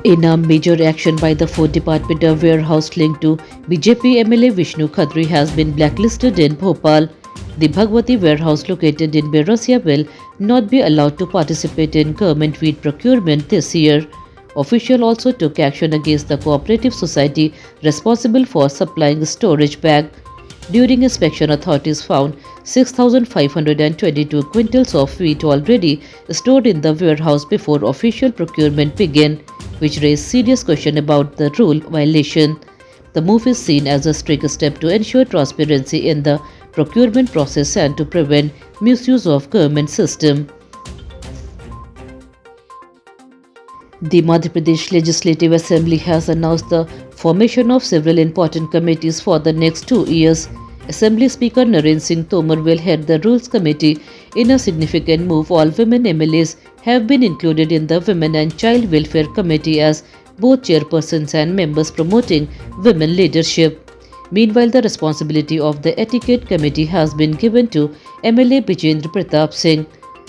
In a major action by the food department, a warehouse linked to BJP MLA Vishnu Khadri has been blacklisted in Bhopal. The Bhagwati warehouse located in Berasia will not be allowed to participate in government wheat procurement this year. Official also took action against the cooperative society responsible for supplying storage bag. During inspection, authorities found 6,522 quintals of wheat already stored in the warehouse before official procurement began, which raised serious questions about the rule violation. The move is seen as a strict step to ensure transparency in the procurement process and to prevent misuse of government system. The Madhya Pradesh Legislative Assembly has announced the formation of several important committees for the next 2 years. Assembly Speaker Narendra Singh Tomar will head the Rules Committee. In a significant move, all women MLAs have been included in the Women and Child Welfare Committee as both chairpersons and members promoting women leadership. Meanwhile, the responsibility of the Etiquette Committee has been given to MLA Bijendra Pratap Singh.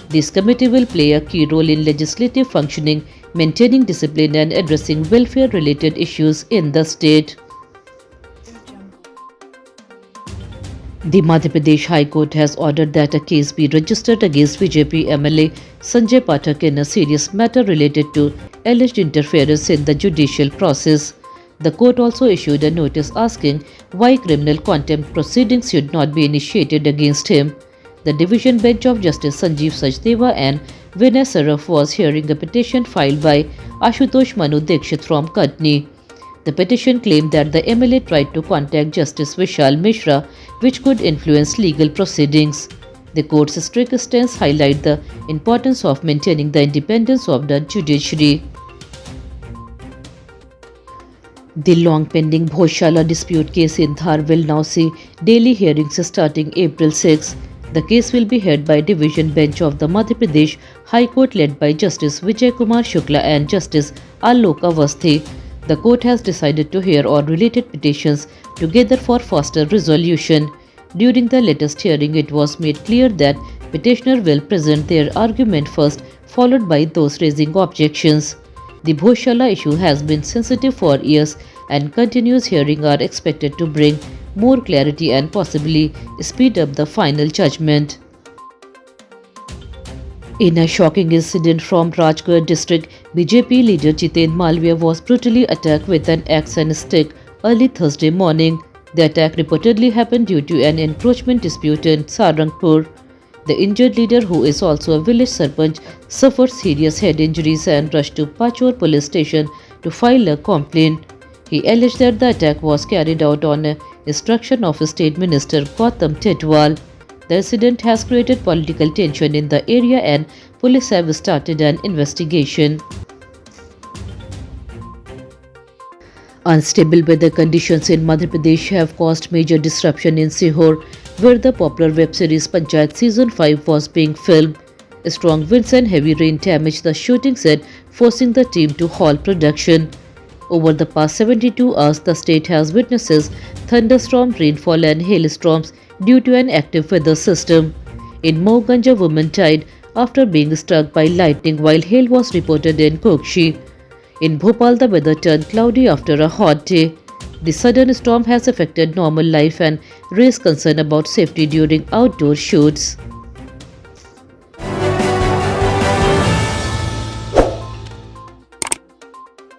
This committee will play a key role in legislative functioning, maintaining discipline and addressing welfare-related issues in the state. The Madhya Pradesh High Court has ordered that a case be registered against BJP MLA Sanjay Pathak in a serious matter related to alleged interference in the judicial process. The court also issued a notice asking why criminal contempt proceedings should not be initiated against him. The division bench of Justice Sanjeev Sachdeva and Vinay Saraf was hearing a petition filed by Ashutosh Manu Dikshit from Katni. The petition claimed that the MLA tried to contact Justice Vishal Mishra, which could influence legal proceedings. The court's strict stance highlights the importance of maintaining the independence of the judiciary. The long-pending Bhojshala dispute case in Dhar will now see daily hearings starting April 6. The case will be heard by Division Bench of the Madhya Pradesh High Court led by Justice Vijay Kumar Shukla and Justice Alok Avasthi. The court has decided to hear all related petitions together for faster resolution. During the latest hearing, it was made clear that petitioner will present their argument first, followed by those raising objections. The Bhojshala issue has been sensitive for years and continuous hearings are expected to bring more clarity and possibly speed up the final judgment. In a shocking incident from Rajgarh district, BJP leader Jiten Malviya was brutally attacked with an axe and stick early Thursday morning. The attack reportedly happened due to an encroachment dispute in Sarangpur. The injured leader, who is also a village sarpanch, suffered serious head injuries and rushed to Pachor police station to file a complaint. He alleged that the attack was carried out on instruction of State Minister Gautam Tedwal. The incident has created political tension in the area and police have started an investigation. Unstable weather conditions in Madhya Pradesh have caused major disruption in Sihor, where the popular web series Panchayat Season 5 was being filmed. Strong winds and heavy rain damaged the shooting set, forcing the team to halt production. Over the past 72 hours, the state has witnessed thunderstorm rainfall and hailstorms due to an active weather system. In Mohganj, a woman died after being struck by lightning while hail was reported in Kokshi. In Bhopal, the weather turned cloudy after a hot day. The sudden storm has affected normal life and raised concern about safety during outdoor shoots.